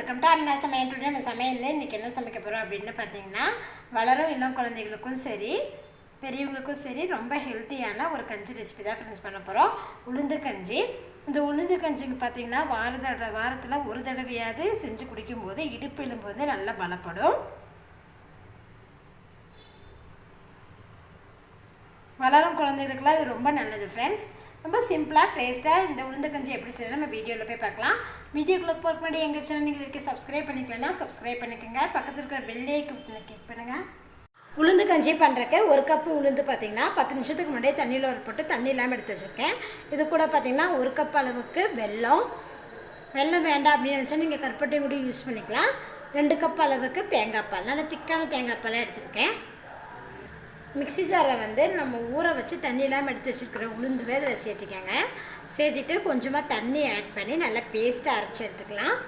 Welcome to Amina சமையல். Today நம்ம சமையலில் இன்றைக்கி என்ன சமைக்க போகிறோம் அப்படின்னு பார்த்தீங்கன்னா, வளரும் இளம் குழந்தைகளுக்கும் சரி பெரியவங்களுக்கும் சரி ரொம்ப ஹெல்த்தியான ஒரு கஞ்சி ரெசிபி தான் ஃப்ரெண்ட்ஸ் பண்ண போகிறோம். உளுந்து கஞ்சி. இந்த உளுந்து கஞ்சின்னு பார்த்தீங்கன்னா வாரத்தில் ஒரு தடவையாவது செஞ்சு குடிக்கும்போது இடுப்பு எலும்பு வந்து நல்லா பலப்படும். வளரும் குழந்தைகளுக்குலாம் இது ரொம்ப நல்லது ஃப்ரெண்ட்ஸ். ரொம்ப சிம்பிளாக டேஸ்ட்டாக இந்த உளுந்து கஞ்சி எப்படி செய்யணும் நம்ம வீடியோவில் போய் பார்க்கலாம். வீடியோக்குள்ளே போகிற முன்னாடி எங்கள் சேனல் நீங்கள் இருக்க சப்ஸ்கிரைப் பண்ணிக்கலன்னா சப்ஸ்கிரைப் பண்ணிக்கோங்க. பக்கத்தில் இருக்கிற பெல் ஐக்கனை கிளிக் பண்ணுங்கள். உளுந்து கஞ்சி பண்ணுறக்கு ஒரு கப்பு உளுந்து பார்த்திங்கன்னா 10 நிமிஷத்துக்கு முன்னாடியே தண்ணியில் ஒரு போட்டு தண்ணி இல்லாமல் எடுத்து வச்சுருக்கேன். இது கூட பார்த்திங்கன்னா ஒரு கப் அளவுக்கு வெல்லம் வேண்டாம் அப்படின்னு நினச்சா நீங்கள் கருப்பட்டி கூட யூஸ் பண்ணிக்கலாம். 2 கப் அளவுக்கு தேங்காய் பால், நல்லா திக்கான தேங்காய் பாலாக எடுத்துருக்கேன். மிக்ஸி ஜாரில் வந்து நம்ம ஊற வச்சு தண்ணி இல்லாமல் எடுத்து வச்சுருக்கிற உளுந்துவே அதில் சேர்த்திக்கங்க. சேர்த்திட்டு கொஞ்சமாக தண்ணி ஆட் பண்ணி நல்லா பேஸ்ட்டாக அரைச்சி எடுத்துக்கலாம்.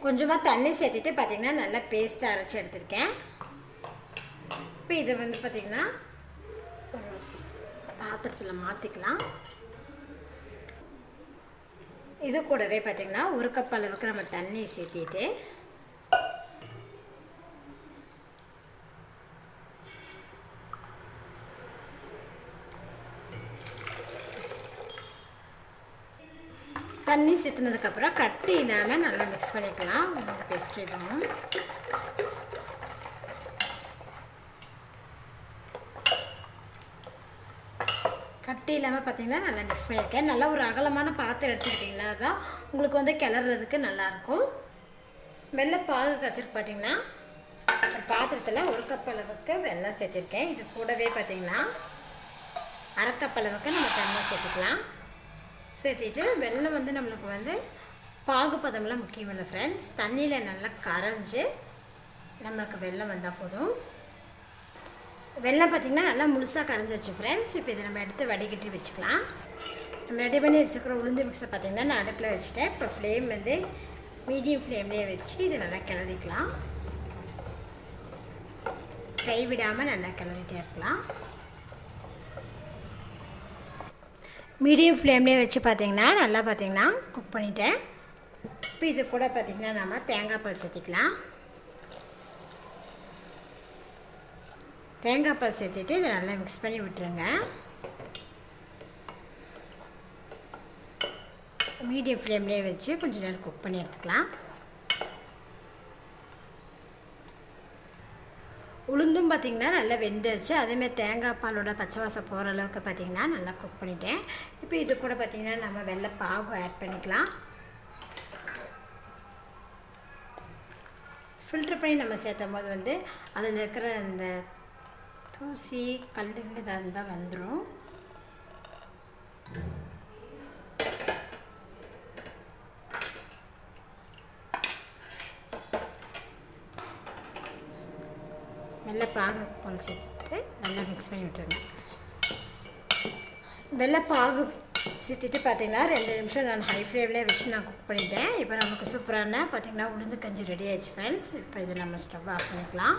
கொஞ்சமாக தண்ணி சேர்த்துட்டு பார்த்திங்கன்னா நல்லா பேஸ்ட்டாக அரைச்சி எடுத்துருக்கேன். இப்போ இதை வந்து பார்த்திங்கன்னா ஒரு பாத்திரத்தில் மாற்றிக்கலாம். இது கூடவே பார்த்திங்கன்னா ஒரு கப் அளவுக்கு நம்ம தண்ணி சேர்த்திட்டு தண்ணி சேர்த்துனதுக்கப்புறம் கட்டி இல்லாமல் நல்லா மிக்ஸ் பண்ணிக்கலாம். பேஸ்ட் இதுவும் கட்டி இல்லாமல் பார்த்திங்கன்னா நல்லா மிக்ஸ் பண்ணியிருக்கேன். நல்லா ஒரு அகலமான பாத்திரம் எடுத்துக்கிட்டிங்கன்னா தான் உங்களுக்கு வந்து கிளறதுக்கு நல்லாயிருக்கும். வெள்ளைப்பாகு காய்ச்சிருக்கு பார்த்திங்கன்னா ஒரு பாத்திரத்தில் ஒரு கப் அளவுக்கு வெல்லம் சேர்த்துருக்கேன். இது கூடவே பார்த்திங்கன்னா அரை கப் அளவுக்கு நம்ம தண்ணி சேர்த்துக்கலாம். சேர்த்துட்டு வெல்லம் வந்து நம்மளுக்கு வந்து பாகுபதம்லாம் முக்கியம் இல்லை ஃப்ரெண்ட்ஸ். தண்ணியில் நல்லா கரைஞ்சி நம்மளுக்கு வெல்லம் வந்தால் போதும். வெல்லம் பார்த்திங்கன்னா நல்லா முழுசாக கரைஞ்சிருச்சு ஃப்ரெண்ட்ஸ். இப்போ இதை நம்ம எடுத்து வடிகட்டி வச்சுக்கலாம். நம்ம ரெடி பண்ணி வச்சுக்கிற உளுந்து மிக்ஸை பார்த்திங்கன்னா நான் அடுப்பில் வச்சுட்டேன். இப்போ ஃப்ளேம் வந்து மீடியம் ஃப்ளேம்லேயே வச்சு இதை நல்லா கிளறிக்கலாம். கைவிடாமல் நல்லா கிளறிட்டே இருக்கலாம். மீடியம் ஃப்ளேம்லேயே வச்சு பார்த்திங்கன்னா நல்லா பார்த்திங்கன்னா குக் பண்ணிட்டேன். இப்போ இது கூட பார்த்திங்கன்னா நம்ம தேங்காய் பால் சேர்த்திக்கலாம். தேங்காய் பால் சேர்த்துட்டு இதை நல்லா மிக்ஸ் பண்ணி விட்டுருங்க. மீடியம் ஃப்ளேம்லேயே வச்சு கொஞ்சம் நேரம் குக் பண்ணி எடுத்துக்கலாம். உளுந்தும் பார்த்திங்கன்னா நல்லா வெந்துருச்சு. அதேமாதிரி தேங்காய் பாலோட பச்சை வாசம் போகிற அளவுக்கு பார்த்திங்கன்னா நல்லா குக் பண்ணிட்டேன். இப்போ இது கூட பார்த்திங்கன்னா நம்ம வெள்ளை பாகு ஆட் பண்ணிக்கலாம். ஃபில்ட்ரு பண்ணி நம்ம சேர்த்தும் போது வந்து அதில் இருக்கிற அந்த தூசி கல்லுங்க இதாக இருந்தால் வந்துடும். வெள்ளைப்பாகு பால் சேர்த்துட்டு நல்லா மிக்ஸ் பண்ணி விட்டுருங்க. வெள்ளைப்பாகு சேர்த்துட்டு பார்த்திங்கன்னா 2 நிமிஷம் நான் ஹை ஃப்ளேம்லேயே வச்சு நான் குக் பண்ணிட்டேன். இப்போ நமக்கு சூப்பரான பார்த்திங்கன்னா உளுந்து கஞ்சி ரெடி ஆகிடுச்சு ஃப்ரெண்ட்ஸ். இப்போ இதை நம்ம ஸ்டவ் ஆஃப் பண்ணிக்கலாம்.